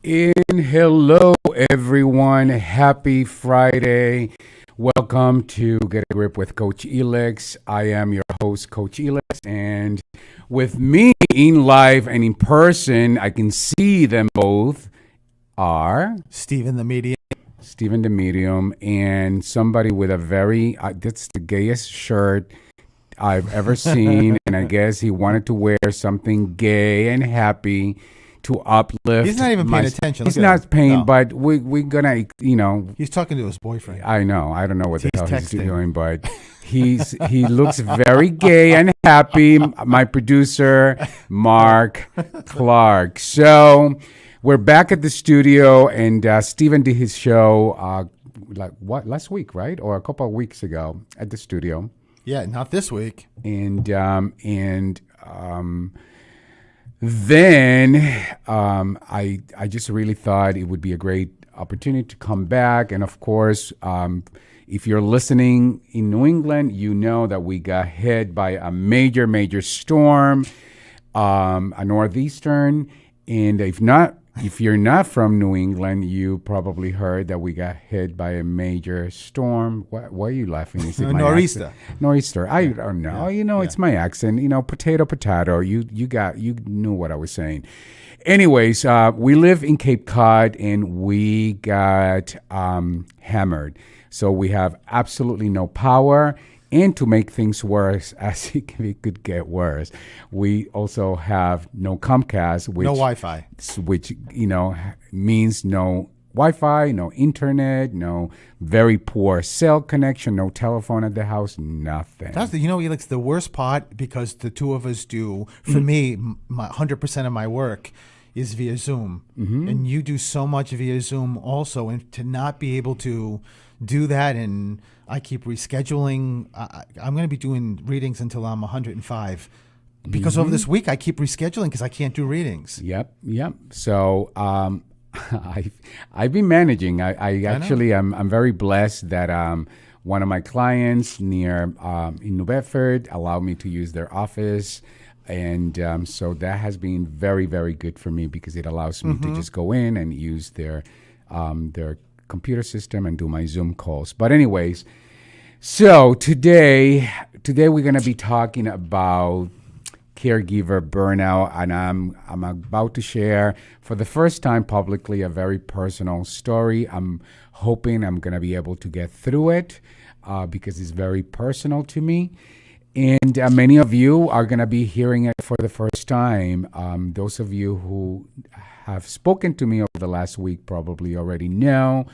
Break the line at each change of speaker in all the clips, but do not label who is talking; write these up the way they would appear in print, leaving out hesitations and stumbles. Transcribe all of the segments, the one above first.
And hello, everyone. Happy Friday. Welcome to Get a Grip with Coach Elix. I am your host, Coach Elix. And with me in live and in person, I can see them both are
Stephen the Medium.
Stephen the Medium and somebody with a very, that's the gayest shirt I've ever seen. And I guess he wanted to wear something gay and happy to uplift.
He's not even paying attention.
He's
Look at
not
him.
paying,
No.
but we're gonna,
He's talking to his boyfriend.
I know. I don't know what the
He's
hell he's
texting.
doing, but he looks very gay and happy. My producer, Mark Clark. So we're back at the studio, and Stephen did his show last week, right, or a couple of weeks ago at the studio,
Yeah, not this week.
and then I just really thought it would be a great opportunity to come back. And of course, if you're listening in New England, you know that we got hit by a major storm, a northeastern. And if you're not from New England, you probably heard that we got hit by a major storm. Why are you laughing? Is it my
Nor'easter.
accent? Nor'easter. I don't know. It's my accent. Potato. You knew what I was saying. Anyways, we live in Cape Cod and we got hammered. So we have absolutely no power. And to make things worse, as it could get worse, we also have no Comcast,
No Wi-Fi.
which means no Wi-Fi, no internet, no very poor cell connection, no telephone at the house, nothing.
That's Elix, the worst part, because the two of us do. For me, my 100% of my work is via Zoom, and you do so much via Zoom also, and to not be able to do that, and I keep rescheduling. I'm going to be doing readings until I'm 105 because over this week I keep rescheduling because I can't do readings.
Yep. So I've been managing. I actually I'm very blessed that one of my clients near in New Bedford allowed me to use their office. And so that has been very, very good for me because it allows me to just go in and use their computer system and do my Zoom calls. But anyways, so today we're going to be talking about caregiver burnout, and I'm about to share for the first time publicly a very personal story. I'm hoping I'm going to be able to get through it because it's very personal to me. And many of you are going to be hearing it for the first time. Those of you who have spoken to me over the last week probably already know.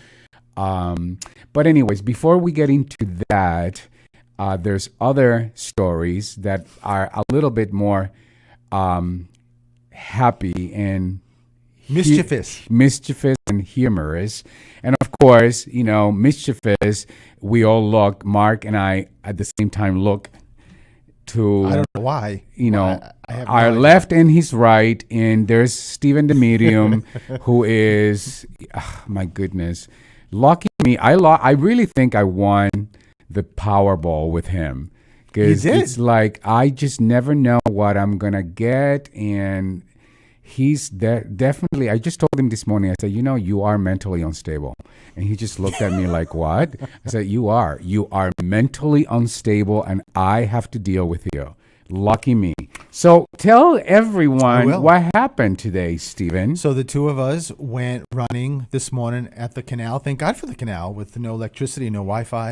But anyways, before we get into that, there's other stories that are a little bit more happy and mischievous and humorous. And of course, mischievous, we all look, Mark and I at the same time look to,
I don't know why. I have
our
no idea.
left and his right, and there's Stephen the Medium, who is, my goodness, lucky me. I really think I won the Powerball with him because
You did?
it's like I just never know what I'm gonna get, and he's definitely. I just told him this morning. I said, you are mentally unstable, and he just looked at me like, "What?" I said, "You are mentally unstable, and I have to deal with you." Lucky me. So tell
I
everyone
will.
what happened today, Stephen.
So the two of us went running this morning at the canal. Thank God for the canal with no electricity, no Wi-Fi.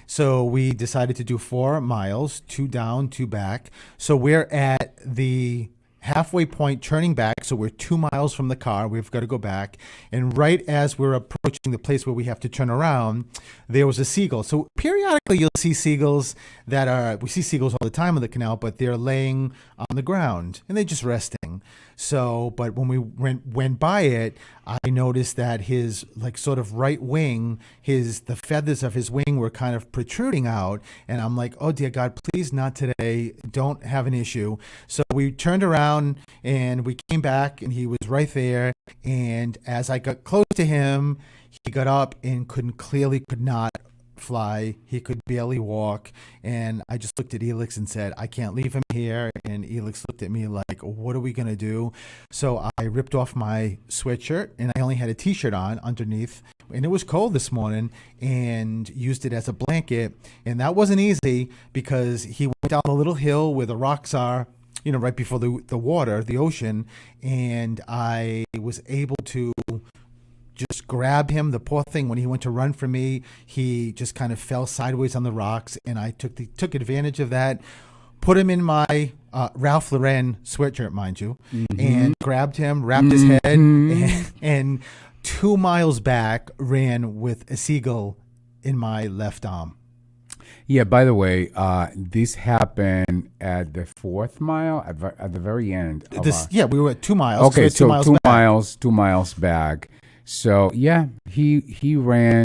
So we decided to do 4 miles, 2 down, 2 back. So we're at the halfway point turning back. So we're 2 miles from the car. We've got to go back. And right as we're approaching the place where we have to turn around, there was a seagull. So periodically you'll see seagulls we see seagulls all the time on the canal, but they're laying on the ground and they're just resting. So, but when we went by it, I noticed that his sort of right wing, the feathers of his wing were kind of protruding out. And I'm like, oh dear God, please not today. Don't have an issue. So we turned around and we came back and he was right there. And as I got close to him, he got up and could not fly. He could barely walk. And I just looked at Elix and said, I can't leave him here. And Elix looked at me like, what are we going to do? So I ripped off my sweatshirt, and I only had a T-shirt on underneath. And it was cold this morning, and used it as a blanket. And that wasn't easy because he went down the little hill where the rocks are, right before the water, the ocean. And I was able to just grab him. The poor thing, when he went to run for me, he just kind of fell sideways on the rocks, and I took advantage of that, put him in my Ralph Lauren sweatshirt, mind you, and grabbed him, wrapped his head, and 2 miles back ran with a seagull in my left arm.
Yeah, by the way, this happened at the 4th mile, at the very end.
We were at 2 miles.
Okay,
so
2 miles back. So yeah, he ran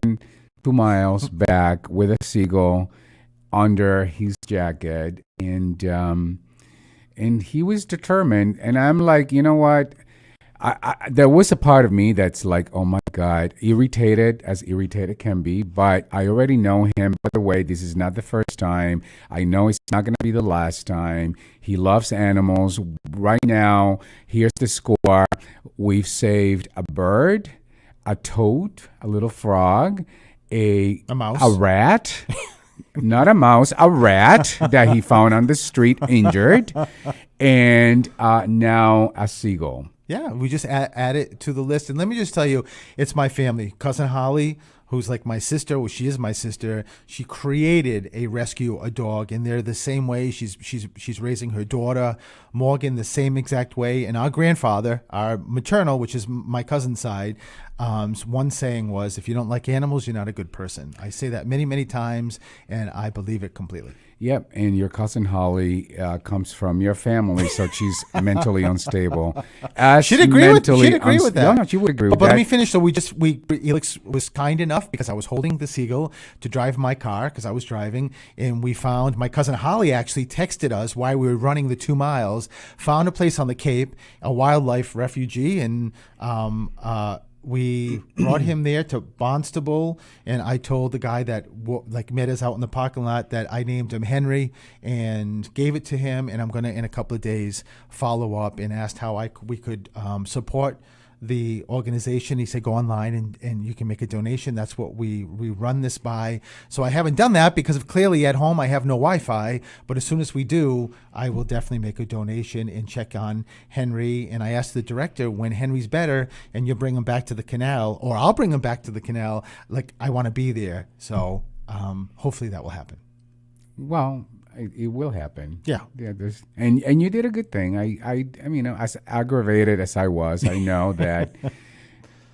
2 miles back with a seagull under his jacket, and he was determined. And I'm like, you know what? There was a part of me that's like, oh my God, irritated can be, but I already know him. By the way, this is not the first time. I know it's not going to be the last time. He loves animals. Right now, here's the score. We've saved a bird, a toad, a little frog, a
mouse,
a rat, not a mouse, a rat that he found on the street injured, and now a seagull.
Yeah, we just add it to the list. And let me just tell you, it's my family. Cousin Holly, who's like my sister, well, she is my sister. She created a dog, and they're the same way. She's raising her daughter, Morgan, the same exact way. And our grandfather, our maternal, which is my cousin's side, one saying was, if you don't like animals, you're not a good person. I say that many, many times, and I believe it completely.
Yep, and your cousin Holly comes from your family, so she's mentally unstable.
She'd agree with that.
No, she would agree with that.
But let me finish. So Elix was kind enough, because I was holding the seagull, to drive my car, because I was driving, and we found, my cousin Holly actually texted us while we were running the 2 miles, found a place on the Cape, a wildlife refugee, and we brought him there to Barnstable, and I told the guy that met us out in the parking lot that I named him Henry and gave it to him, and I'm going to, in a couple of days, follow up and asked how we could support the organization. He said, go online and you can make a donation. That's what we run this by. So I haven't done that because clearly at home I have no Wi-Fi, but as soon as we do, I will definitely make a donation and check on Henry. And I asked the director, when Henry's better and you bring him back to the canal, or I'll bring him back to the canal, like, I want to be there. So hopefully that will happen.
Well, it will happen.
Yeah.
And you did a good thing. I mean, as aggravated as I was, I know that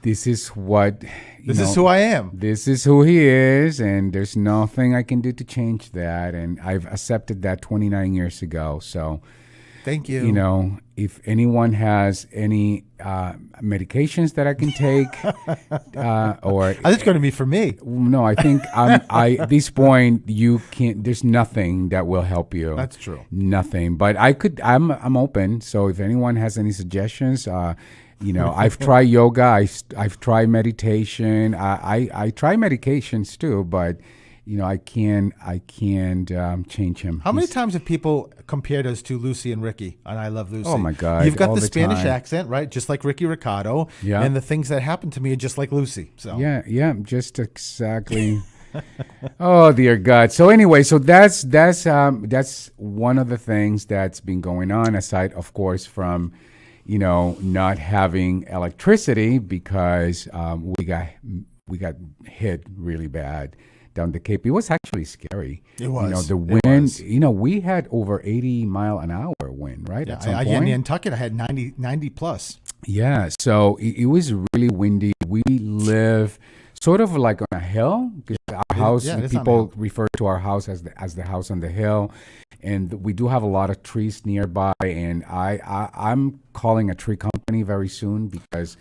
this is what
this is who I am.
This is who he is, and there's nothing I can do to change that. And I've accepted that 29 years ago. So
thank you.
If anyone has any medications that I can take, or
I think it's going to be for me.
No, I think at this point you can't. There's nothing that will help you.
That's true.
Nothing. But I'm open. So if anyone has any suggestions, I've tried yoga. I've tried meditation. I try medications too, but. I can't change him.
How many times have people compared us to Lucy and Ricky on I Love Lucy?
Oh, my God.
You've got the Spanish accent, right? Just like Ricky Ricardo.
Yeah.
And the things that happen to me are just like Lucy. So
Yeah, just exactly. Oh, dear God. So anyway, that's one of the things that's been going on, aside, of course, from, not having electricity because we got hit really bad down the Cape. It was actually scary.
It was.
The wind, we had over 80-mile-an-hour wind, right?
Yeah,
at some point. In
Nantucket, I had 90 plus.
Yeah, so it was really windy. We live sort of like on a hill. Our house, people refer to our house as the house on the hill. And we do have a lot of trees nearby, and I'm calling a tree company very soon because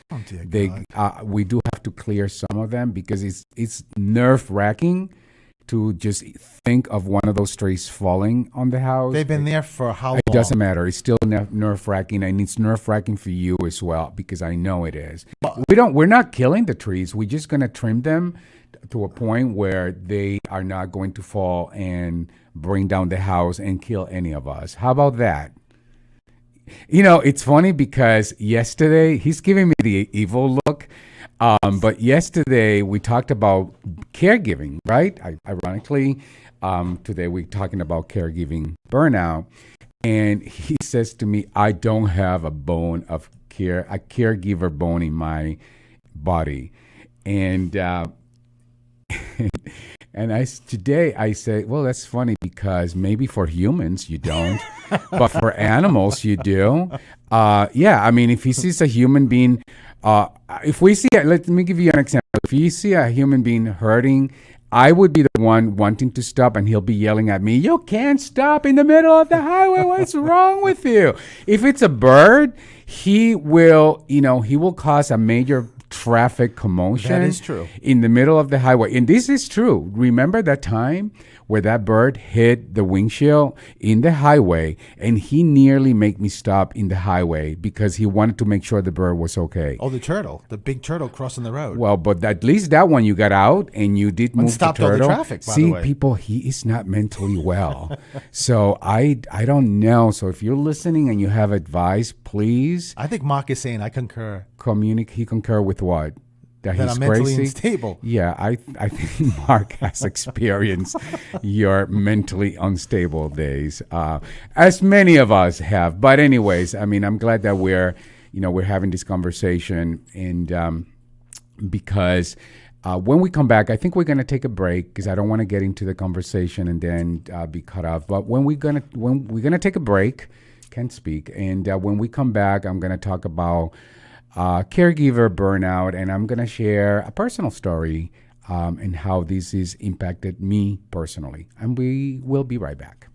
we do have to clear some of them because it's nerve-wracking to just think of one of those trees falling on the house.
They've been there for how long?
It doesn't matter. It's still nerve-wracking, and it's nerve-wracking for you as well because I know it is. We're not killing the trees. We're just going to trim them to a point where they are not going to fall and bring down the house and kill any of us. How about that? It's funny because yesterday he's giving me the evil look. But yesterday we talked about caregiving, right? Ironically, today we're talking about caregiving burnout. And he says to me, I don't have a caregiver bone in my body. And today I say, well, that's funny because maybe for humans you don't, but for animals you do. Yeah, I mean, if he sees a human being, if we see, let me give you an example. If you see a human being hurting, I would be the one wanting to stop, and he'll be yelling at me, "You can't stop in the middle of the highway. What's wrong with you?" If it's a bird, he will cause a major traffic commotion.
That is true.
In the middle of the highway. And this is true. Remember that time where that bird hit the windshield in the highway, and he nearly made me stop in the highway because he wanted to make sure the bird was okay.
Oh, the big turtle crossing the road.
Well, but at least that one you got out and you did move
stopped
the turtle.
all the traffic, by
See,
the way.
people, he is not mentally well. So I don't know. So if you're listening and you have advice, please
I think Mark is saying I concur.
He concur with what? That
That
he's
I'm mentally
crazy?
unstable.
Yeah, I think Mark has experienced your mentally unstable days, as many of us have. But anyways, I mean, I'm glad that we're having this conversation, and because when we come back, I think we're going to take a break because I don't want to get into the conversation and then be cut off. But when we're gonna take a break, can't speak, and when we come back, I'm going to talk about caregiver burnout, and I'm going to share a personal story and how this has impacted me personally. And we will be right back.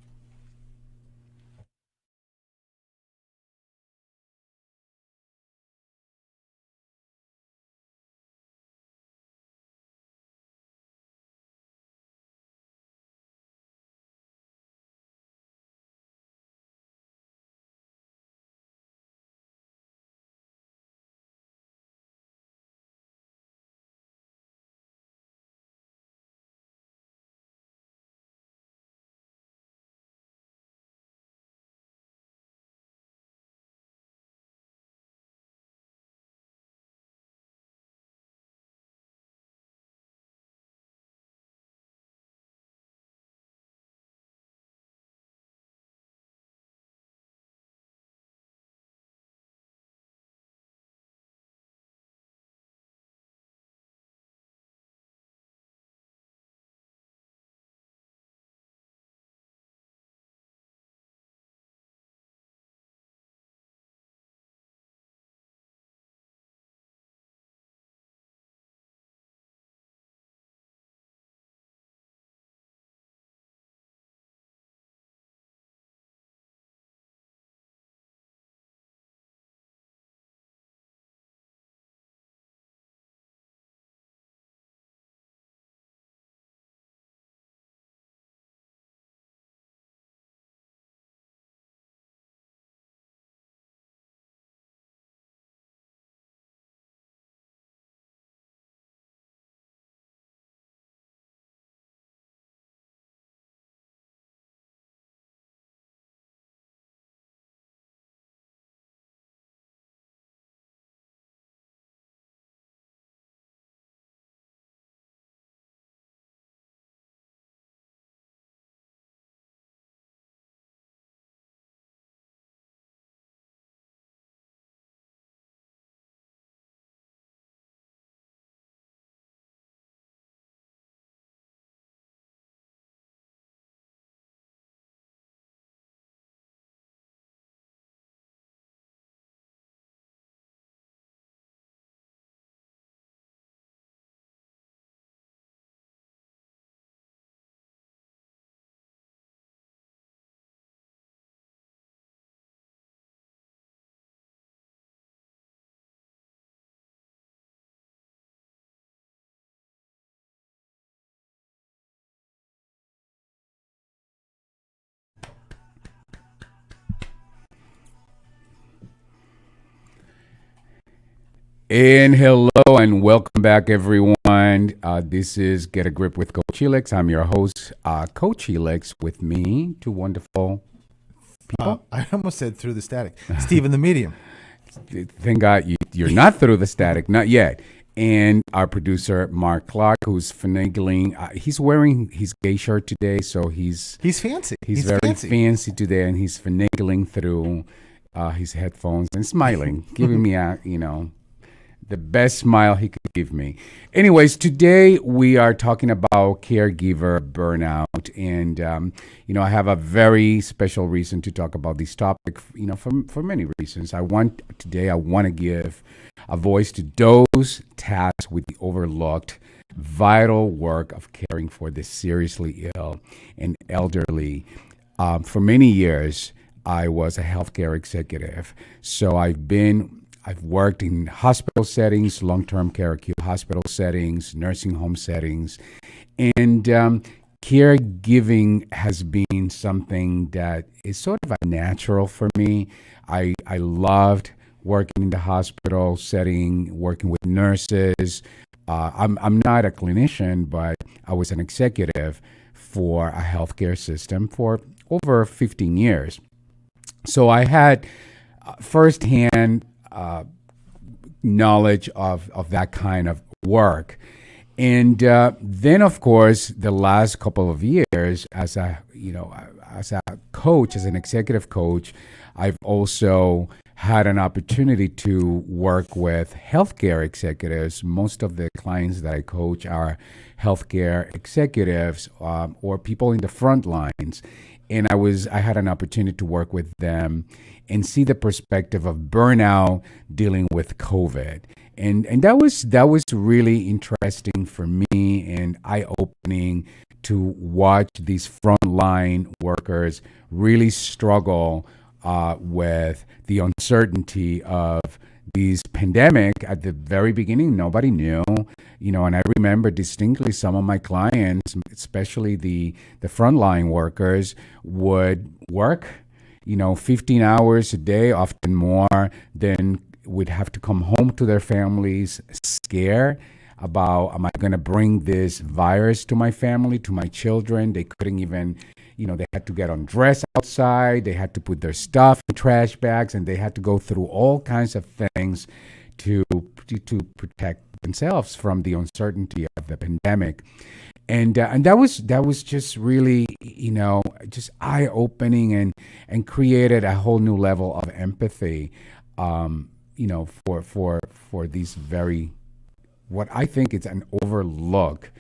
And hello and welcome back, everyone. This is Get a Grip with Coach Helix. I'm your host, Coach Helix. With me, two wonderful people.
I almost said through the static. Stephen the medium.
Thank God you're not through the static, not yet. And our producer, Mark Clark, who's finagling. He's wearing his gay shirt today, so he's
fancy.
He's very fancy today, and he's finagling through his headphones and smiling, giving me the best smile he could give me. Anyways, today we are talking about caregiver burnout. And, I have a very special reason to talk about this topic, for many reasons. I want to give a voice to those tasked with the overlooked vital work of caring for the seriously ill and elderly. For many years, I was a healthcare executive. So I've worked in hospital settings, long-term care acute hospital settings, nursing home settings, and caregiving has been something that is sort of a natural for me. I loved working in the hospital setting, working with nurses. I'm not a clinician, but I was an executive for a healthcare system for over 15 years. So I had firsthand knowledge of that kind of work. And then, of course, the last couple of years as a coach, as an executive coach, I've also had an opportunity to work with healthcare executives. Most of the clients that I coach are healthcare executives or people in the front lines. And I had an opportunity to work with them and see the perspective of burnout dealing with COVID. And that was really interesting for me and eye-opening to watch these frontline workers really struggle with the uncertainty of this pandemic. At the very beginning, nobody knew, and I remember distinctly some of my clients, especially the frontline workers, would work 15 hours a day, often more, then would have to come home to their families scared about, am I going to bring this virus to my family, to my children? They couldn't even, they had to get undressed outside. They had to put their stuff in trash bags, and they had to go through all kinds of things to protect themselves from the uncertainty of the pandemic. And that was just really, just eye-opening and created a whole new level of empathy, for these very, what I think is an overlooked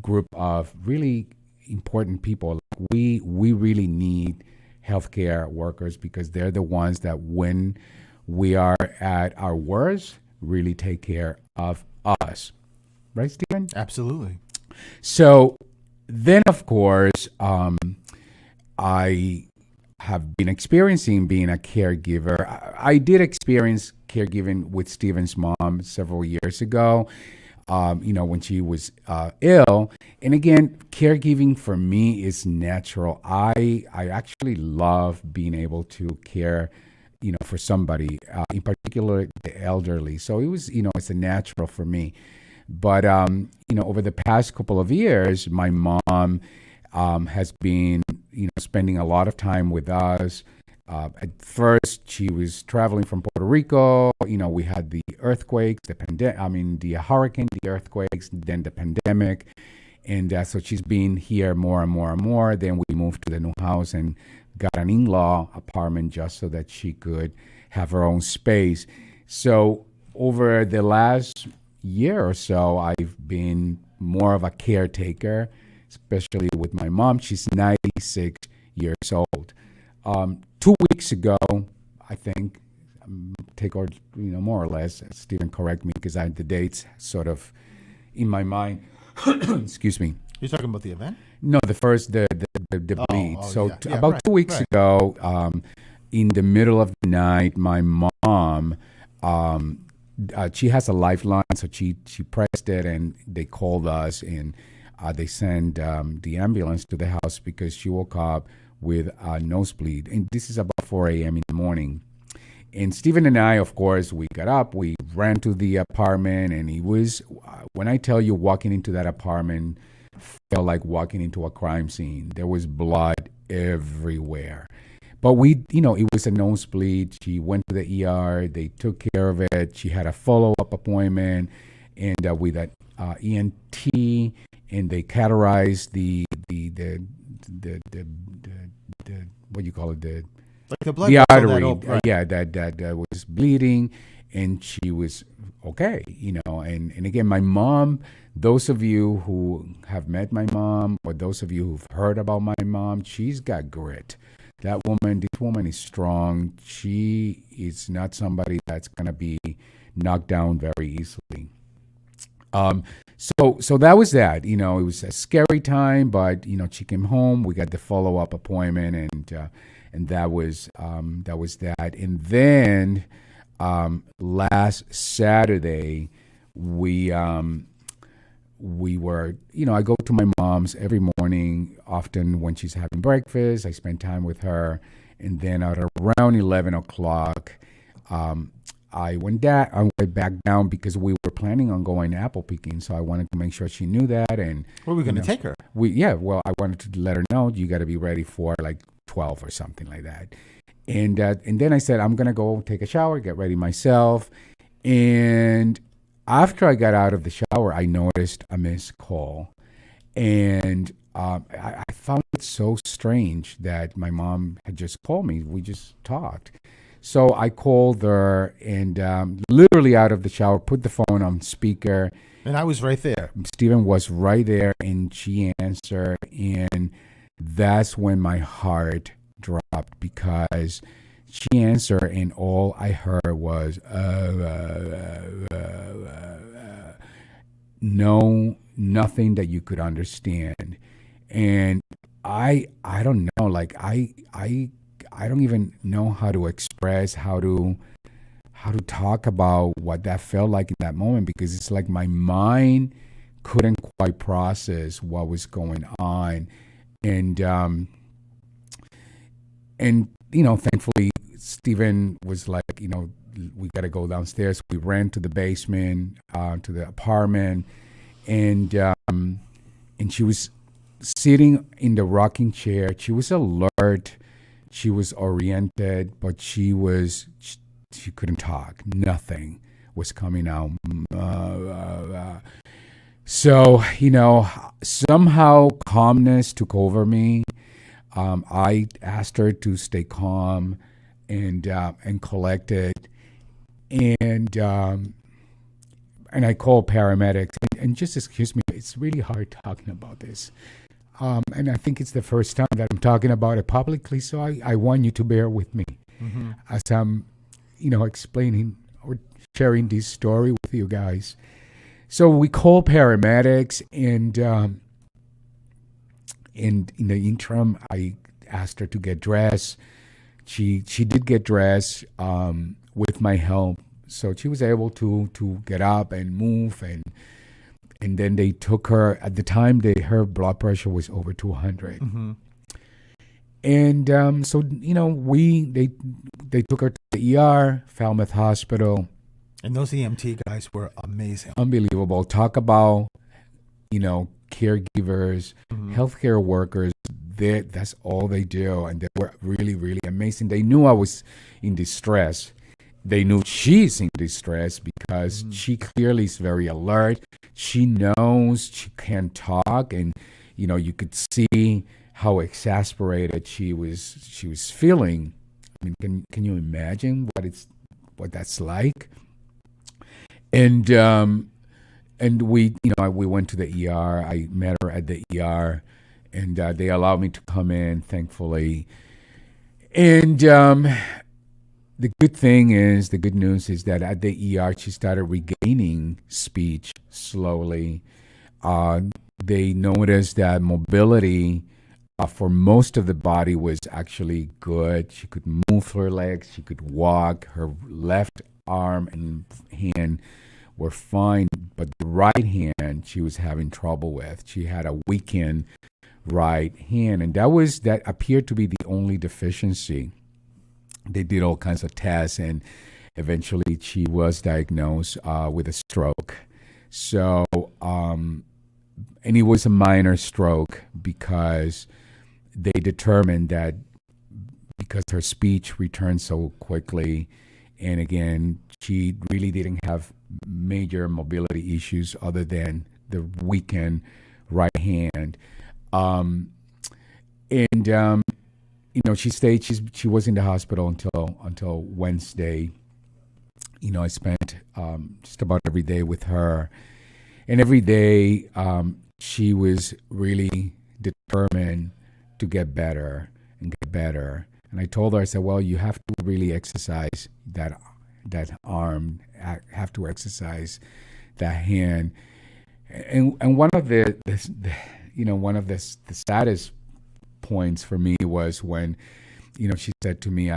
group of really important people. We really need healthcare workers because they're the ones that, when we are at our worst, really take care of us. Right, Stephen?
Absolutely.
So then, of course, I have been experiencing being a caregiver. I did experience caregiving with Stephen's mom several years ago, when she was ill. And again, caregiving for me is natural. I actually love being able to care, for somebody, in particular the elderly. So it was, it's a natural for me. But, over the past couple of years, my mom has been, spending a lot of time with us. At first, she was traveling from Puerto Rico. We had the earthquakes, the hurricane, the earthquakes, then the pandemic. And so she's been here more and more and more. Then we moved to the new house and got an in-law apartment just so that she could have her own space. So over the last year or so, I've been more of a caretaker, especially with my mom. She's 96 years old. 2 weeks ago, I think, take or more or less, Stephen, correct me because the dates sort of in my mind. Excuse me.
You're talking about the event?
No, the bleed. About 2 weeks ago, in the middle of the night, my mom, she has a lifeline, so she pressed it, and they called us, and they sent the ambulance to the house because she woke up with a nosebleed. And this is about 4 a.m. in the morning. And Stephen and I, of course, we got up, we ran to the apartment, and he was, when I tell you, walking into that apartment felt like walking into a crime scene. There was blood everywhere. But it was a nosebleed. She went to the ER. They took care of it. She had a follow-up appointment, and with an ENT, and they cauterized the what do you call it, the
Like the blood
the
vessel
artery,
right.
that was bleeding, and she was okay, and again, my mom, those of you who have met my mom, or those of you who've heard about my mom, she's got grit. This woman is strong. She is not somebody that's going to be knocked down very easily. So that was that. It was a scary time, but she came home. We got the follow-up appointment, and that was that. And then last Saturday, we were, I go to my mom's every morning, often when she's having breakfast. I spend time with her. And then at around 11 o'clock, I went back down because we were planning on going apple picking. So I wanted to make sure she knew that. And
where were we going to take her?
I wanted to let her know, you got to be ready for like 12 or something like that. And then I said, I'm going to go take a shower, get ready myself. And after I got out of the shower, I noticed a missed call. And I found it so strange that my mom had just called me. We just talked. So I called her and literally out of the shower, put the phone on speaker.
And I was right there.
Stephen was right there, and she answered. And that's when my heart dropped, because she answered, and all I heard was, no, nothing that you could understand. And I don't know, like I don't even know how to express, how to talk about what that felt like in that moment, because it's like my mind couldn't quite process what was going on. And thankfully Stephen was like, we got to go downstairs. We ran to the basement, to the apartment, and she was sitting in the rocking chair. She was alert. She was oriented, but she couldn't talk. Nothing was coming out. So, somehow calmness took over me. I asked her to stay calm and collected, and I called paramedics. And just excuse me, it's really hard talking about this. And I think it's the first time that I'm talking about it publicly, so I want you to bear with me as I'm, explaining or sharing this story with you guys. So we called paramedics, and in the interim, I asked her to get dressed. She did get dressed with my help, so she was able to get up and move, and then they took her. At the time, her blood pressure was over 200. And so they took her to the ER, Falmouth Hospital.
And those EMT guys were amazing.
Unbelievable. Talk about, caregivers, healthcare workers. That's all they do. And they were really, really amazing. They knew I was in distress. They knew she's in distress because she clearly is very alert. She knows she can talk, and you could see how exasperated she was feeling. I mean, can you imagine what that's like? And we went to the ER. I met her at the ER, and they allowed me to come in, thankfully. And the good news is that at the ER, she started regaining speech slowly. They noticed that mobility for most of the body was actually good. She could move her legs. She could walk. Her left arm and hand were fine, but the right hand she was having trouble with. She had a weakened right hand, and that appeared to be the only deficiency. They did all kinds of tests, and eventually she was diagnosed with a stroke. So, and it was a minor stroke because they determined that because her speech returned so quickly, and again, she really didn't have major mobility issues other than the weakened right hand. Um, and she stayed. She was in the hospital until Wednesday. I spent just about every day with her, and every day she was really determined to get better and get better. And I told her, I said, well, you have to really exercise that arm, have to exercise that hand. And one of the saddest points for me was when, she said to me,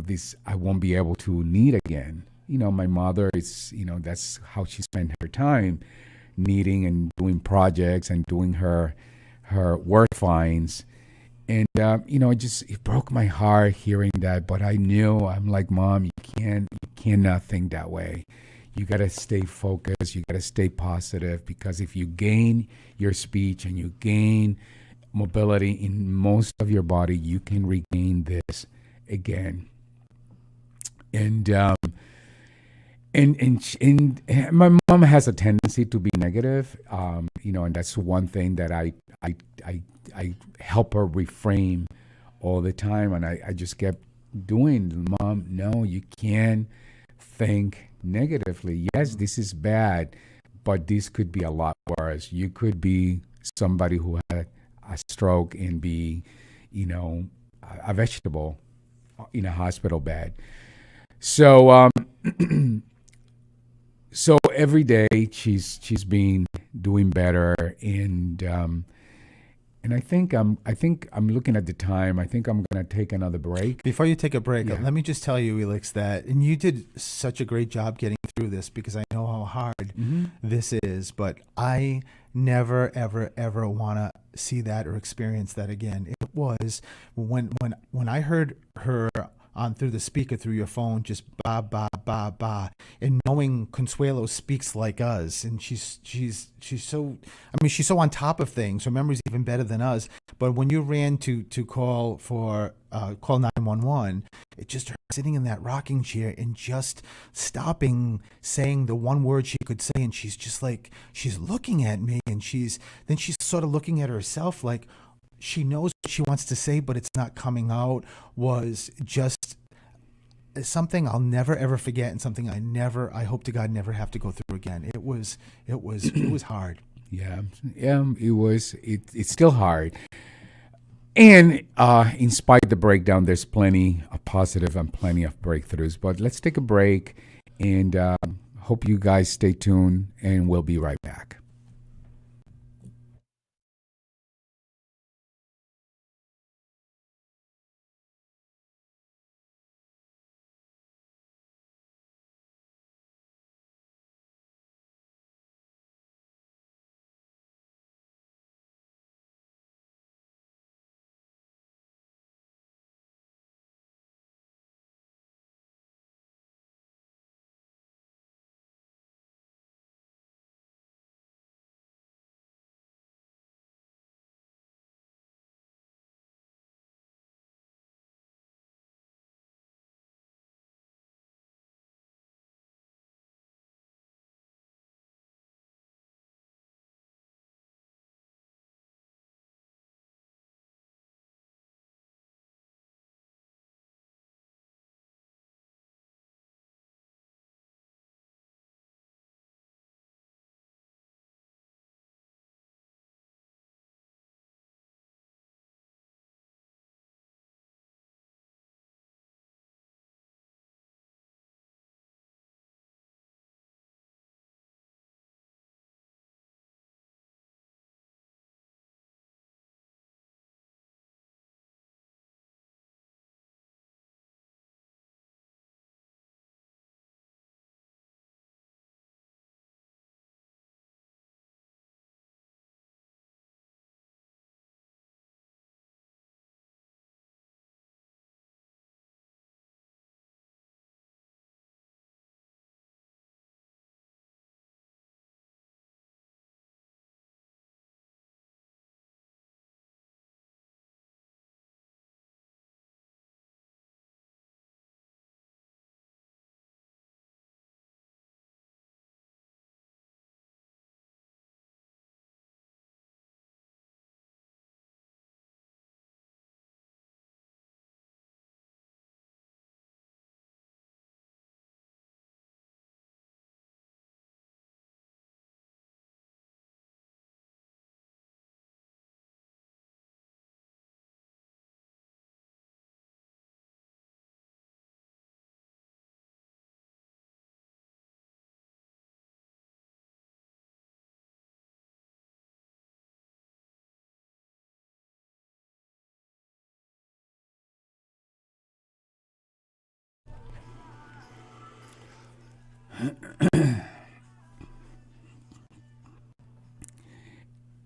this, I won't be able to knit again. My mother is, that's how she spent her time, knitting and doing projects and doing her work finds. And it broke my heart hearing that. But I knew, I'm like, Mom, you cannot think that way. You got to stay focused. You got to stay positive, because if you gain your speech and you gain mobility in most of your body, you can regain this again. And my mom has a tendency to be negative, and that's one thing that I help her reframe all the time, and I just kept doing. Mom, no, you can't think negatively. Yes, this is bad, but this could be a lot worse. You could be somebody who had a stroke and be, a vegetable in a hospital bed. So, so every day she's been doing better, and I think I'm looking at the time. I think I'm gonna take another break.
Before you take a break,
Yeah.
let me just tell you, Elix, that, and you did such a great job getting through this, because I know how hard this is, but I never, ever, ever want to see that or experience that again. It was when I heard her on through the speaker through your phone, just ba ba ba ba, and knowing Consuelo speaks like us, and she's so, I mean, she's so on top of things. Her memory's even better than us. But when you ran to call for call 911, it just her sitting in that rocking chair and just stopping saying the one word she could say, and she's just like, she's looking at me, and she's sort of looking at herself like she knows what she wants to say, but it's not coming out, was just something I'll never ever forget, and something I hope to God never have to go through again. It was hard.
Yeah, it was. It's still hard. And in spite of the breakdown, there's plenty of positive and plenty of breakthroughs. But let's take a break, and hope you guys stay tuned, and we'll be right back.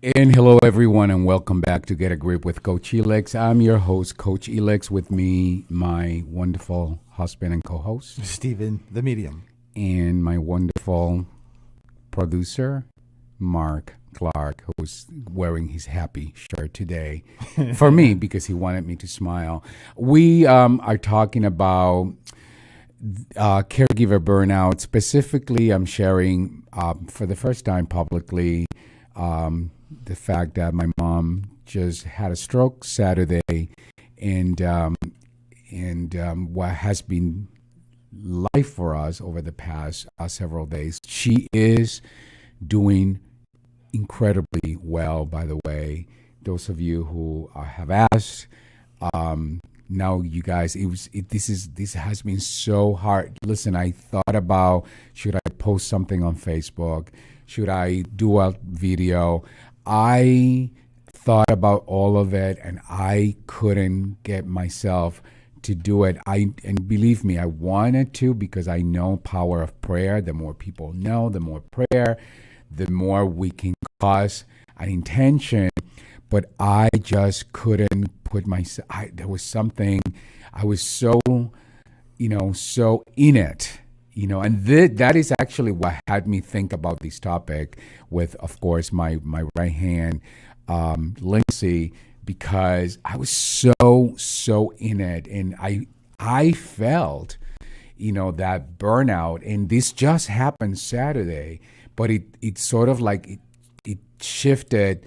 And hello, everyone, and welcome back to Get a Grip with Coach Elix. I'm your host, Coach Elix. With me, my wonderful husband and co-host,
Stephen, the medium.
and my wonderful producer, Mark Clark, who's wearing his happy shirt today for me because he wanted me to smile. We are talking about caregiver burnout. Specifically, I'm sharing for the first time publicly the fact that my mom just had a stroke Saturday, and what has been life for us over the past several days. She is doing incredibly well, by the way. Those of you who have asked, now you guys, this has been so hard. Listen, I thought about, should I post something on Facebook? Should I do a video? I thought about all of it, and I couldn't get myself to do it. And believe me, I wanted to, because I know power of prayer. The more people know, the more prayer, the more we can cause an intention. But I just couldn't put myself. There was something. I was so, so in it. And that is actually what had me think about this topic with, of course, my right hand, Lindsay, because I was so in it, and I felt, that burnout, and this just happened Saturday, but it sort of like it shifted,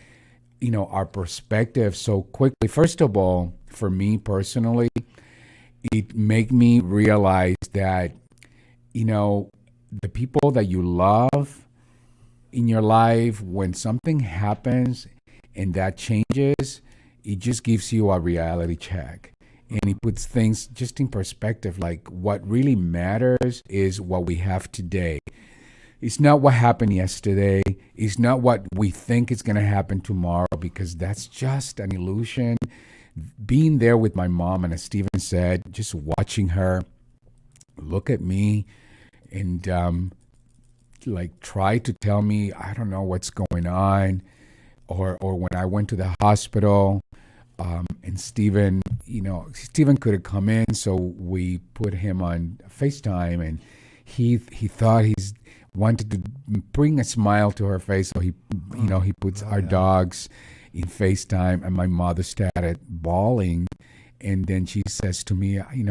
our perspective so quickly. First of all, for me personally, it made me realize that, the people that you love in your life, when something happens and that changes, it just gives you a reality check. And it puts things just in perspective. Like, what really matters is what we have today. It's not what happened yesterday. It's not what we think is going to happen tomorrow, because that's just an illusion. Being there with my mom, and as Stephen said, just watching her look at me and try to tell me, I don't know what's going on, or when I went to the hospital, and Stephen could have come in, so we put him on FaceTime, and he thought he's wanted to bring a smile to her face, so he puts our dogs in FaceTime, and my mother started bawling. And then she says to me, I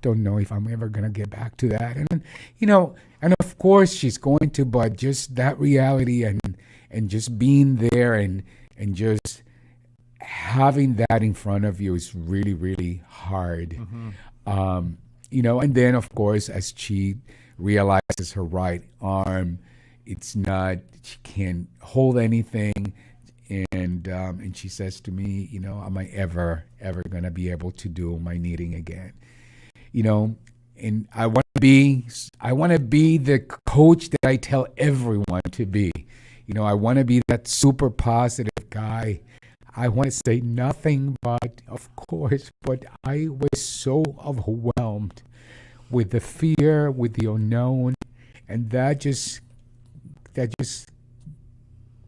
don't know if I'm ever going to get back to that. And, and of course she's going to, but just that reality and just being there and just having that in front of you is really, really hard. Mm-hmm. And then, of course, as she realizes her right arm, she can't hold anything. And she says to me, am I ever going to be able to do my knitting again? And I want to be the coach that I tell everyone to be. I want to be that super positive guy. I want to say nothing but, of course, but I was so overwhelmed with the fear, with the unknown, and that just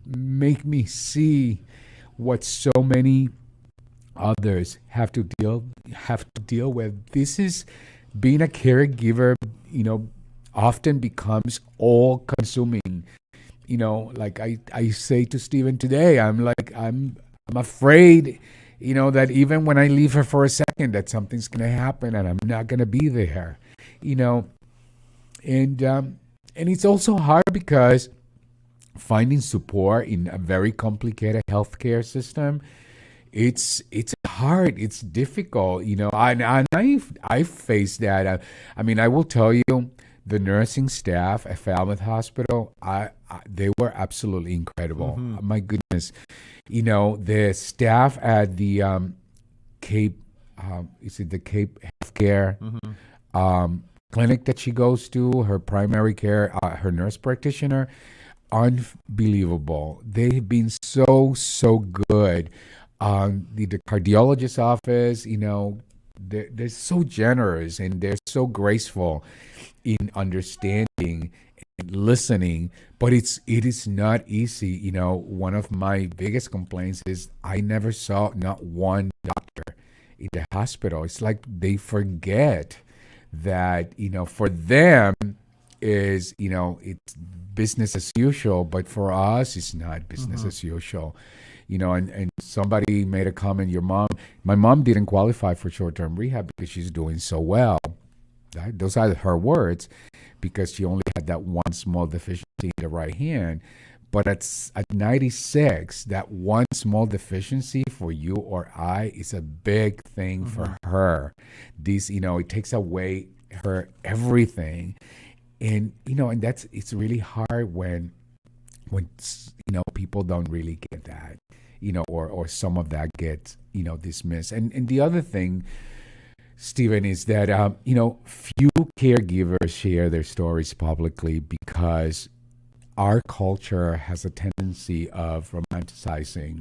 make me see what so many others have to deal with. This is being a caregiver, often becomes all consuming. Like I say to Stephen today, I'm afraid, that even when I leave her for a second, that something's going to happen and I'm not going to be there, and it's also hard because finding support in a very complicated healthcare system, it's hard, it's difficult, and I've faced that. I will tell you, the nursing staff at Falmouth Hospital, they were absolutely incredible. Mm-hmm. My goodness, the staff at the Cape, is it the Cape Healthcare clinic that she goes to, her primary care, her nurse practitioner, unbelievable. They've been so good. The cardiologist's office, they're so generous and they're so graceful in understanding listening, but it is not easy. One of my biggest complaints is I never saw not one doctor in the hospital. It's like they forget that, for them is, it's business as usual, but for us, it's not business as usual. And somebody made a comment, my mom didn't qualify for short-term rehab because she's doing so well. Right? Those are her words, because she only had that one small deficiency in the right hand. But at 96, that one small deficiency for you or I is a big thing for her. It takes away her everything. And, and it's really hard when people don't really get that, or some of that gets, dismissed. And the other thing, Stephen, is that, few caregivers share their stories publicly because our culture has a tendency of romanticizing,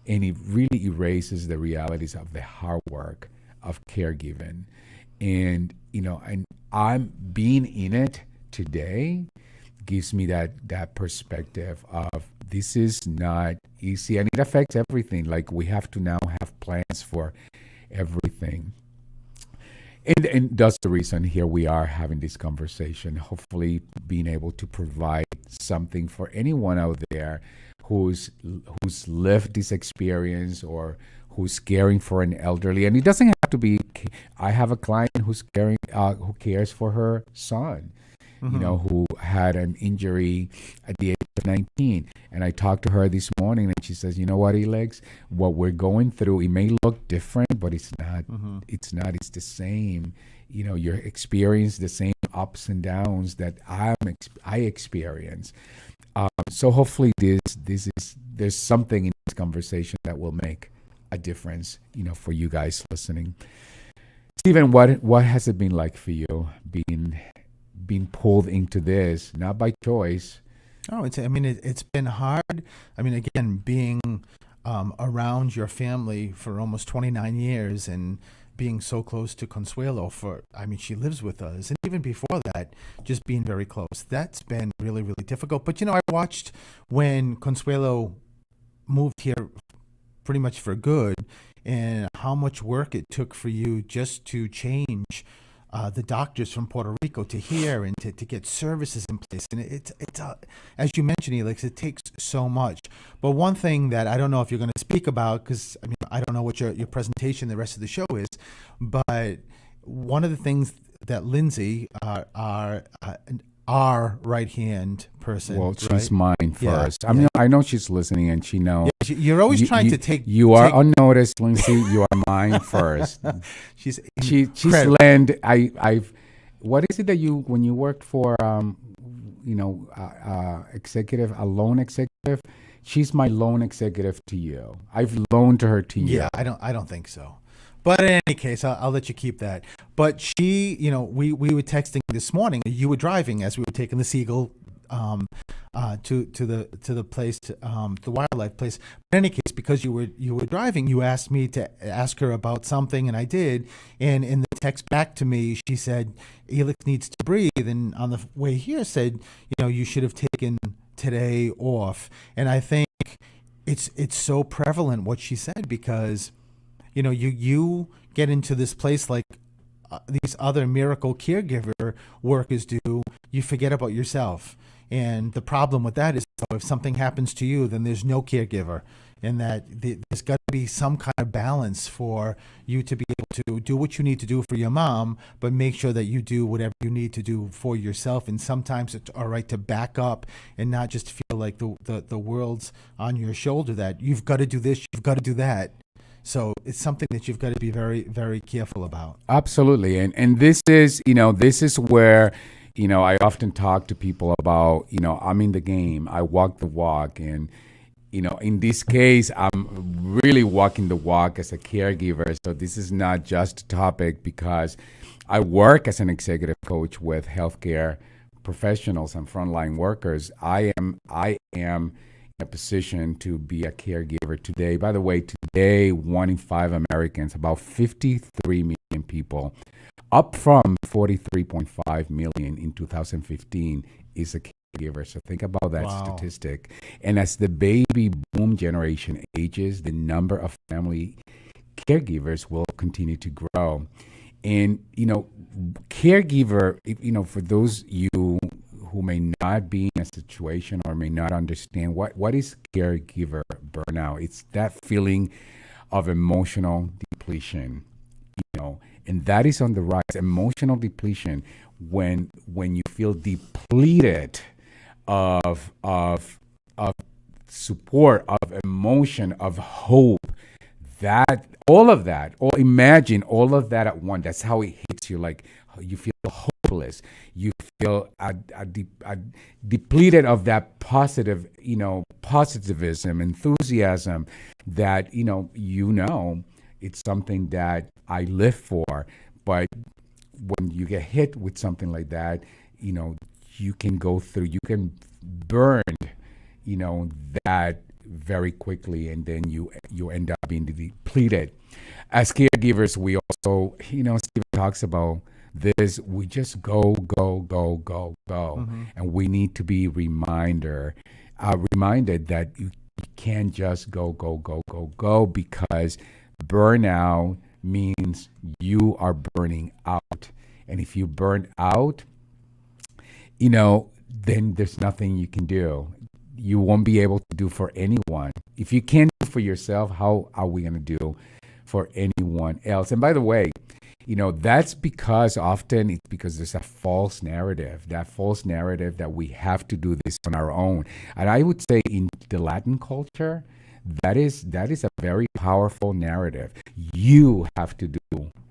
and it really erases the realities of the hard work of caregiving. And, and I'm being in it today gives me that perspective of this is not easy, and it affects everything. Like, we have to now have plans for everything. And that's the reason here we are having this conversation, hopefully being able to provide something for anyone out there who's lived this experience or who's caring for an elderly. And it doesn't have to be, I have a client who's who cares for her son, who had an injury at the age of 19. And I talked to her this morning, and she says, you know what, Elex, what we're going through, it may look different, but it's not. It's the same. You're experiencing the same ups and downs that I experience. So hopefully there's something in this conversation that will make a difference, for you guys listening. Stephen, what has it been like for you being pulled into this, not by choice?
Oh, it's been hard. Again, being around your family for almost 29 years and being so close to Consuelo she lives with us. And even before that, just being very close. That's been really, really difficult. But, I watched when Consuelo moved here pretty much for good, and how much work it took for you just to change the doctors from Puerto Rico to here, and to get services in place. And it's as you mentioned, Elex, it takes so much. But one thing that I don't know if you're going to speak about, because I don't know what your presentation, the rest of the show is, but one of the things that Lindsay, our right-hand person.
Well, she's mine first. I know she's listening, and she knows.
Yeah, you're always trying to take.
You are unnoticed, Lindsay. You are mine first. she's land. I've. What is it that when you worked for executive, a loan executive? She's my loan executive to you. I've loaned her to you.
Yeah, I don't think so. But in any case, I'll let you keep that. But she, we were texting this morning. You were driving as we were taking the Seagull to the place, the wildlife place. But in any case, because you were driving, you asked me to ask her about something, and I did. And in the text back to me, she said, Elex needs to breathe. And on the way here said, you should have taken today off. And I think it's so prevalent what she said, because you get into this place like these other miracle caregiver workers do, you forget about yourself. And the problem with that is, if something happens to you, then there's no caregiver. And that there's got to be some kind of balance for you to be able to do what you need to do for your mom, but make sure that you do whatever you need to do for yourself. And sometimes it's all right to back up and not just feel like the world's on your shoulder, that you've got to do this, you've got to do that. So it's something that you've got to be very, very careful about.
Absolutely. And this is where, I often talk to people about, I'm in the game. I walk the walk. And, in this case, I'm really walking the walk as a caregiver. So this is not just a topic because I work as an executive coach with healthcare professionals and frontline workers. I am a position to be a caregiver today. By the way, today, 1 in 5 Americans, about 53 million people, up from 43.5 million in 2015, is a caregiver. So think about that
Wow.
statistic. And as the baby boom generation ages, the number of family caregivers will continue to grow. And, caregiver, for those you who may not be in a situation or may not understand what is caregiver burnout. It's that feeling of emotional depletion, and that is on the rise. Emotional depletion when you feel depleted of support, of emotion, of hope, that all of that, or imagine all of that at once. That's how it hits you. Like you feel hopeless. You feel depleted of that positivism, enthusiasm. That it's something that I live for. But when you get hit with something like that, you can go through. You can burn, that very quickly, and then you end up being depleted. As caregivers, we also, Stephen talks about this. We just go, go, go, go, go,
Mm-hmm.
and we need to be reminded that you can't just go, go, go, go, go, because burnout means you are burning out, and if you burn out, then there's nothing you can do. You won't be able to do for anyone. If you can't do for yourself, how are we going to do for anyone else? And by the way, that's because often it's because there's a false narrative, that we have to do this on our own. And I would say in the Latin culture, that is a very powerful narrative. You have to do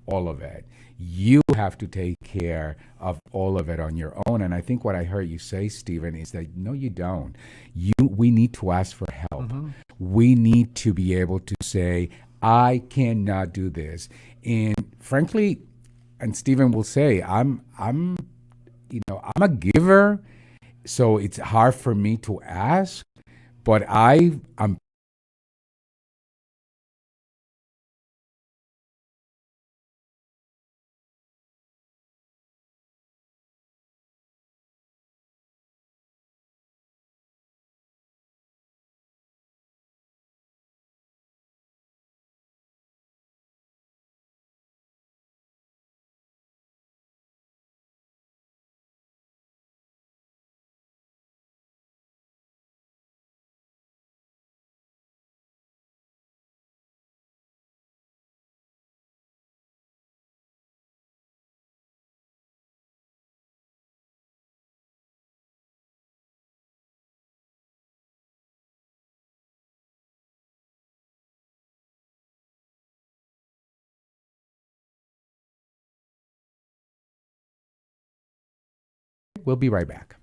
all of it. You have to take care of all of it on your own. And I think what I heard you say, Stephen, is that no, you don't. We need to ask for help.
Mm-hmm.
We need to be able to say, I cannot do this. And frankly, and Stephen will say, I'm a giver, so it's hard for me to ask, but I'm we'll be right back.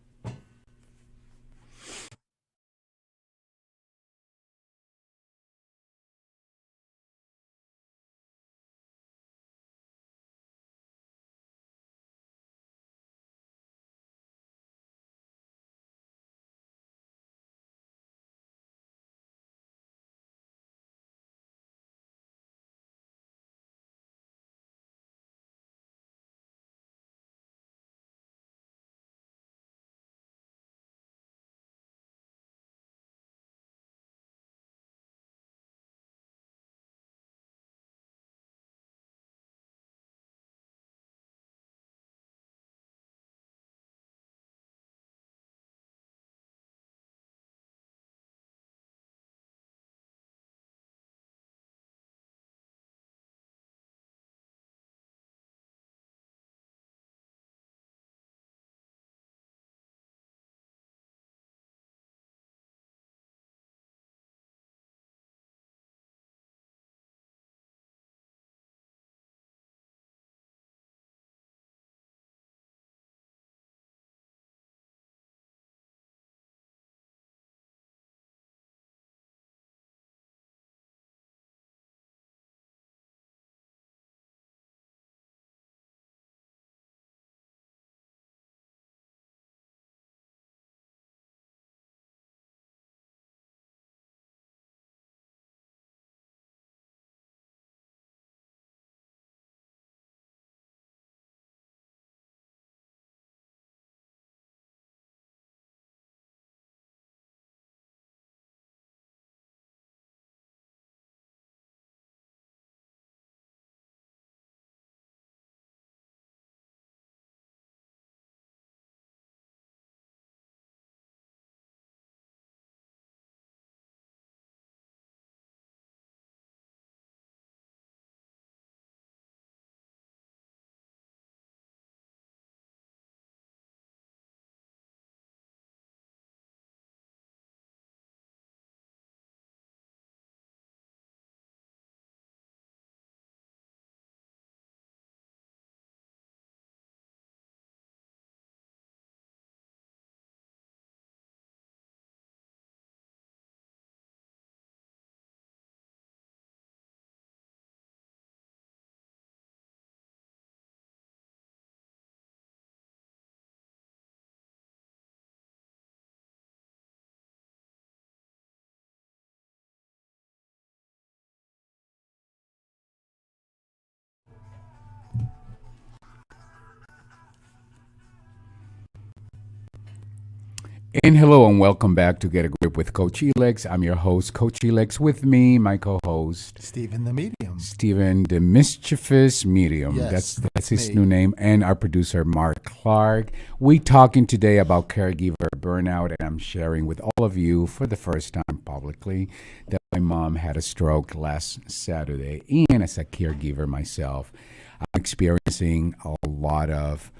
And hello and welcome back to Get a Grip with Coach Elex. I'm your host, Coach Elex. With me, my co-host,
Stephen the Medium.
Stephen the Mischievous Medium.
Yes,
that's his
me.
new name. And our producer, Mark Clark. We talking today about caregiver burnout, and I'm sharing with all of you for the first time publicly that my mom had a stroke last Saturday. And as a caregiver myself, I'm experiencing a lot of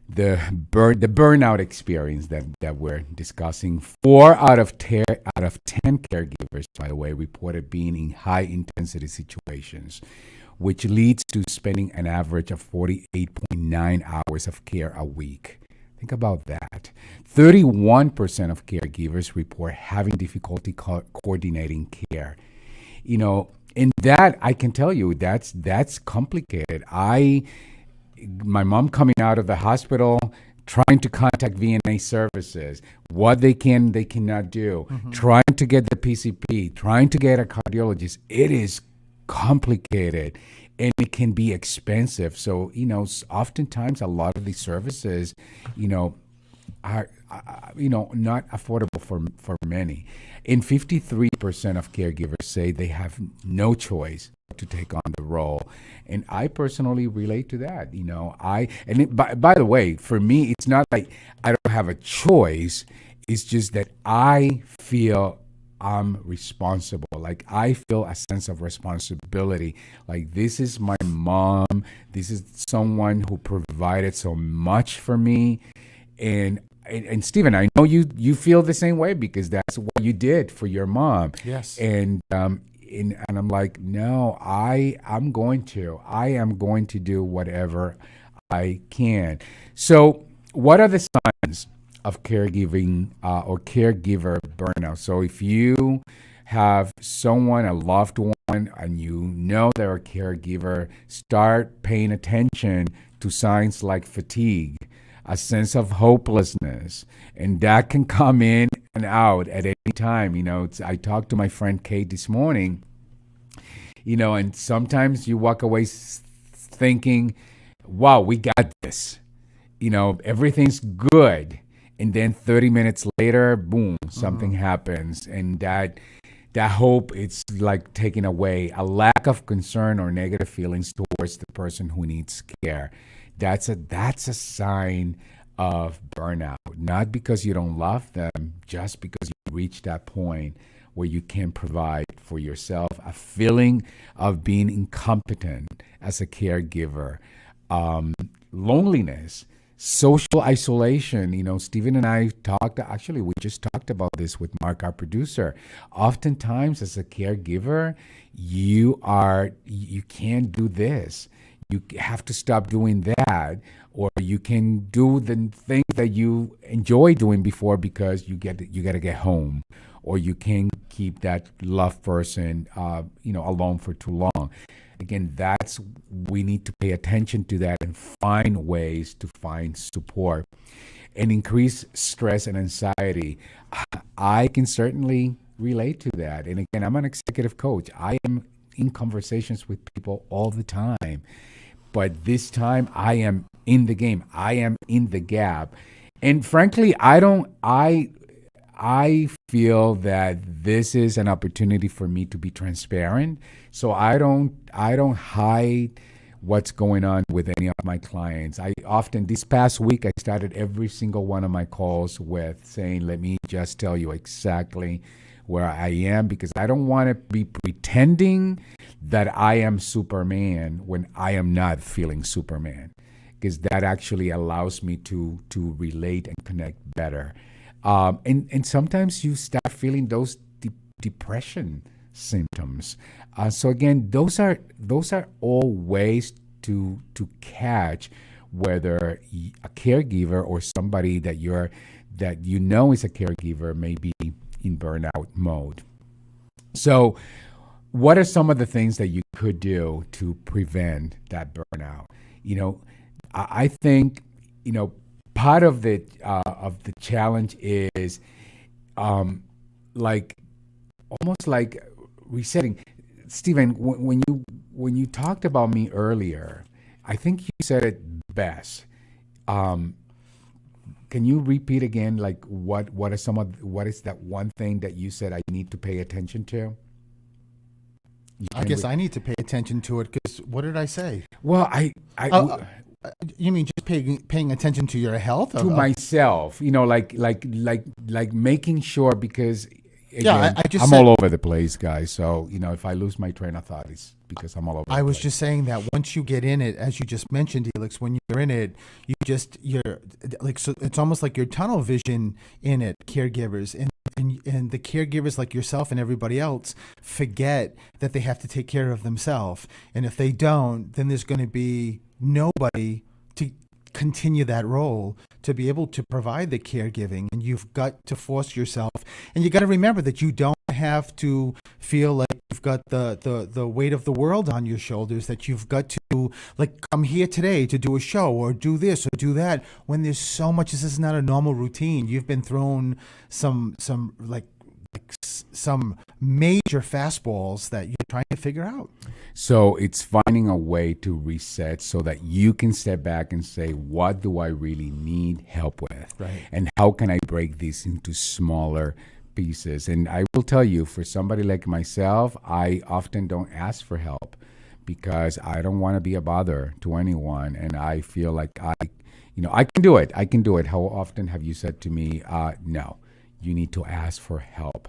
the burnout experience that we're discussing. 4 out of 10 caregivers, by the way, reported being in high intensity situations, which leads to spending an average of 48.9 hours of care a week. Think about that. 31% of caregivers report having difficulty coordinating care. In that, I can tell you that's complicated. My mom coming out of the hospital, trying to contact VNA services, what they cannot do, trying to get the PCP, trying to get a cardiologist. It is complicated and it can be expensive. So, oftentimes a lot of these services, are not affordable for many. And 53% of caregivers say they have no choice to take on the role. And I personally relate to that. By the way, for me, it's not like I don't have a choice. It's just that I feel I'm responsible. Like I feel a sense of responsibility. Like this is my mom. This is someone who provided so much for me. And Stephen, I know you feel the same way because that's what you did for your mom.
Yes.
And I'm like, no, I am going to do whatever I can. So, what are the signs of caregiving or caregiver burnout? So, if you have someone, a loved one, and you know they're a caregiver, start paying attention to signs like fatigue, a sense of hopelessness, and that can come in and out at any time. I talked to my friend Kate this morning, and sometimes you walk away thinking, wow, we got this. Everything's good. And then 30 minutes later, boom, something happens. And that hope, it's like taken away. A lack of concern or negative feelings towards the person who needs care. That's a sign of burnout. Not because you don't love them, just because you reach that point where you can't provide for yourself. A feeling of being incompetent as a caregiver, loneliness, social isolation. Stephen and I we just talked about this with Mark, our producer. Oftentimes, as a caregiver, you can't do this. You have to stop doing that, or you can do the thing that you enjoy doing before because you got to get home, or you can't keep that loved person, alone for too long. Again, we need to pay attention to that and find ways to find support. And increase stress and anxiety. I can certainly relate to that. And again, I'm an executive coach. I am in conversations with people all the time. But this time I am in the game. I am in the gap. And frankly, I feel that this is an opportunity for me to be transparent. So I don't hide what's going on with any of my clients. This past week, I started every single one of my calls with saying, let me just tell you exactly where I am, because I don't want to be pretending that I am Superman when I am not feeling Superman, because that actually allows me to relate and connect better. And sometimes you start feeling those depression symptoms. So again, those are all ways to catch whether a caregiver or somebody that you know is a caregiver may be in burnout mode. So what are some of the things that you could do to prevent that burnout? I think part of the challenge is like almost like resetting. Stephen, when you talked about me earlier, I think you said it best. can you repeat again, like what is that one thing that you said I need to pay attention to?
I guess I need to pay attention to it because what did I say?
Well,
You mean just paying attention to your health?
to myself, like making sure, because again,
I just
I'm
said,
all over the place, guys. So if I lose my train of thought, it's because I'm all over.
I was just saying that once you get in it, as you just mentioned, Helix, when you're in it, you're like, so it's almost like your tunnel vision in it, caregivers. And the caregivers like yourself and everybody else forget that they have to take care of themselves. And if they don't, then there's going to be nobody to continue that role to be able to provide the caregiving. And you've got to force yourself. And you got to remember that you don't have to feel like you've got the weight of the world on your shoulders, that you've got to like come here today to do a show or do this or do that, when there's so much. This is not a normal routine. You've been thrown some major fastballs that you're trying to figure out.
So it's finding a way to reset so that you can step back and say, what do I really need help with?
Right.
And how can I break this into smaller pieces? And I will tell you, for somebody like myself, I often don't ask for help because I don't want to be a bother to anyone. And I feel like I can do it. I can do it. How often have you said to me, no, you need to ask for help?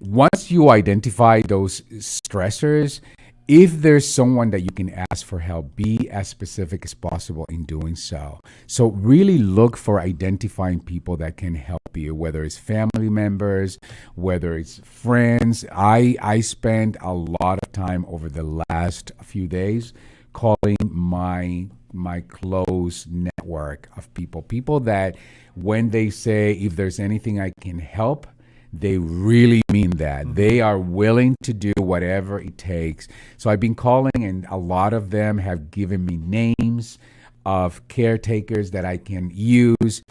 Once you identify those stressors, if there's someone that you can ask for help, be as specific as possible in doing so. So really look for identifying people that can help you, whether it's family members, whether it's friends. I spent a lot of time over the last few days calling my close network of people that when they say, if there's anything I can help, they really mean that. Mm-hmm. They are willing to do whatever it takes. So I've been calling, and a lot of them have given me names of caretakers that I can use,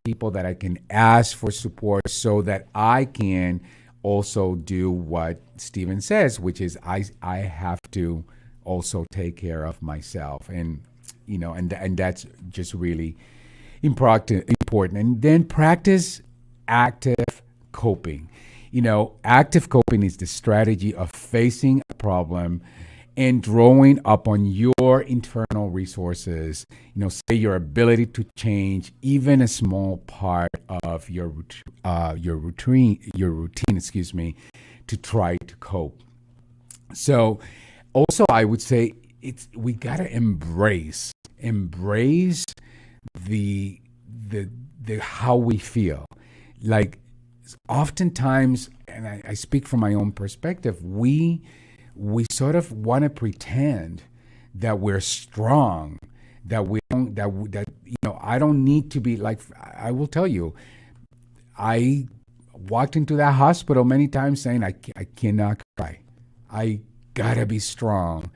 people that I can ask for support, so that I can also do what Stephen says, which is I have to also take care of myself. And and that's just really important. And then practice active coping. Active coping is the strategy of facing a problem and drawing upon your internal resources. Say your ability to change even a small part of your routine, to try to cope. So, also, I would say we gotta embrace the how we feel. Like, oftentimes, and I speak from my own perspective, we sort of want to pretend that we're strong, that we don't, that I don't need to be like. I will tell you, I walked into that hospital many times saying I cannot cry, I gotta be strong,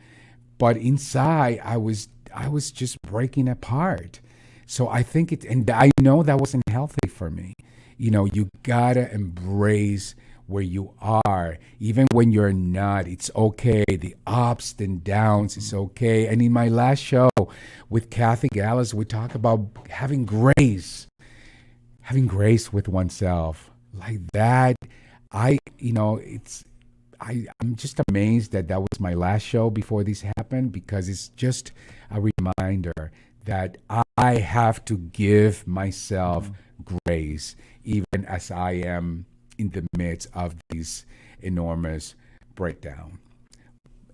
but inside I was just breaking apart. So I think and I know that wasn't healthy for me. You gotta embrace where you are, even when you're not. It's okay. The ups and downs is okay. And in my last show with Kathy Gallus, we talk about having grace with oneself like that. I'm just amazed that was my last show before this happened, because it's just a reminder that I have to give myself grace, even as I am in the midst of this enormous breakdown.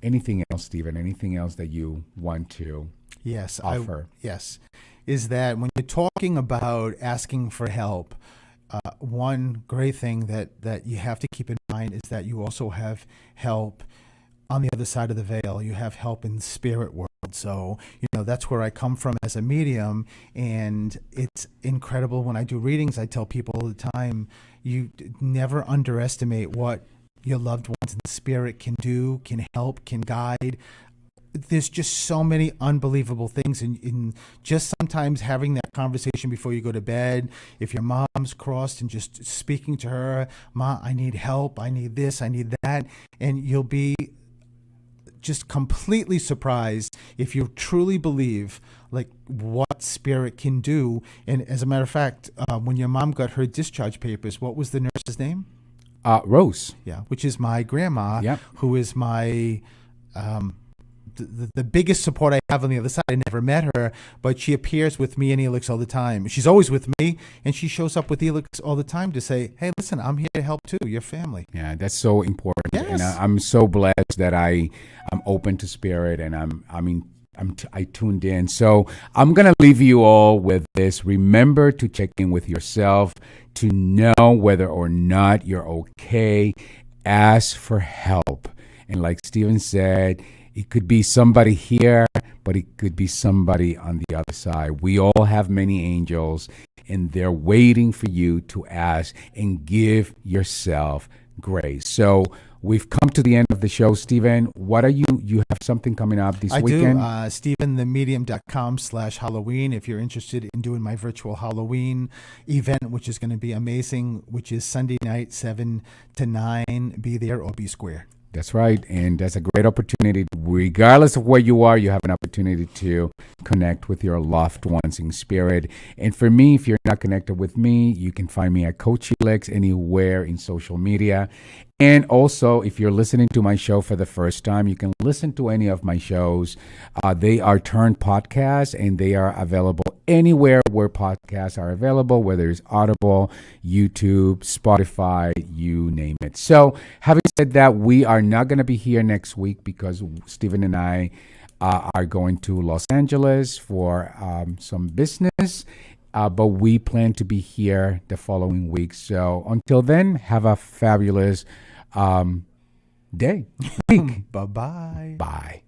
Anything else, Stephen? Anything else that you want to offer?
Yes. Is that when you're talking about asking for help, one great thing that you have to keep in mind is that you also have help on the other side of the veil. You have help in the spirit world. So, that's where I come from as a medium, and it's incredible. When I do readings, I tell people all the time, you never underestimate what your loved ones in spirit can do, can help, can guide. There's just so many unbelievable things in just sometimes having that conversation before you go to bed. If your mom's crossed, and just speaking to her, Ma, I need help, I need this, I need that, and you'll be just completely surprised if you truly believe like what spirit can do. And as a matter of fact, when your mom got her discharge papers, what was the nurse's name?
Rose.
Yeah, which is my grandma,
Yep.
who is my the biggest support I have on the other side. I never met her, but she appears with me and Elix all the time. She's always with me, and she shows up with Elix all the time to say, hey, listen, I'm here to help too, your family.
Yeah, that's so important.
Yes.
And I'm so blessed that I'm open to spirit, and I tuned in. So I'm going to leave you all with this. Remember to check in with yourself to know whether or not you're okay. Ask for help. And like Stephen said, it could be somebody here, but it could be somebody on the other side. We all have many angels, and they're waiting for you to ask and give yourself grace. So we've come to the end of the show. Stephen, what are you have something coming up this weekend?
I do. StephenTheMedium.com/Halloween. If you're interested in doing my virtual Halloween event, which is going to be amazing, which is Sunday night, 7 to 9. Be there or be square.
That's right. And that's a great opportunity. Regardless of where you are, you have an opportunity to connect with your loved ones in spirit. And for me, if you're not connected with me, you can find me at Coach Helix anywhere in social media. And also, if you're listening to my show for the first time, you can listen to any of my shows. They are turned podcasts, and they are available anywhere where podcasts are available, whether it's Audible, YouTube, Spotify, you name it. So having said that, we are not going to be here next week because Stephen and I are going to Los Angeles for some business. But we plan to be here the following week. So until then, have a fabulous day. Week.
Bye-bye.
Bye.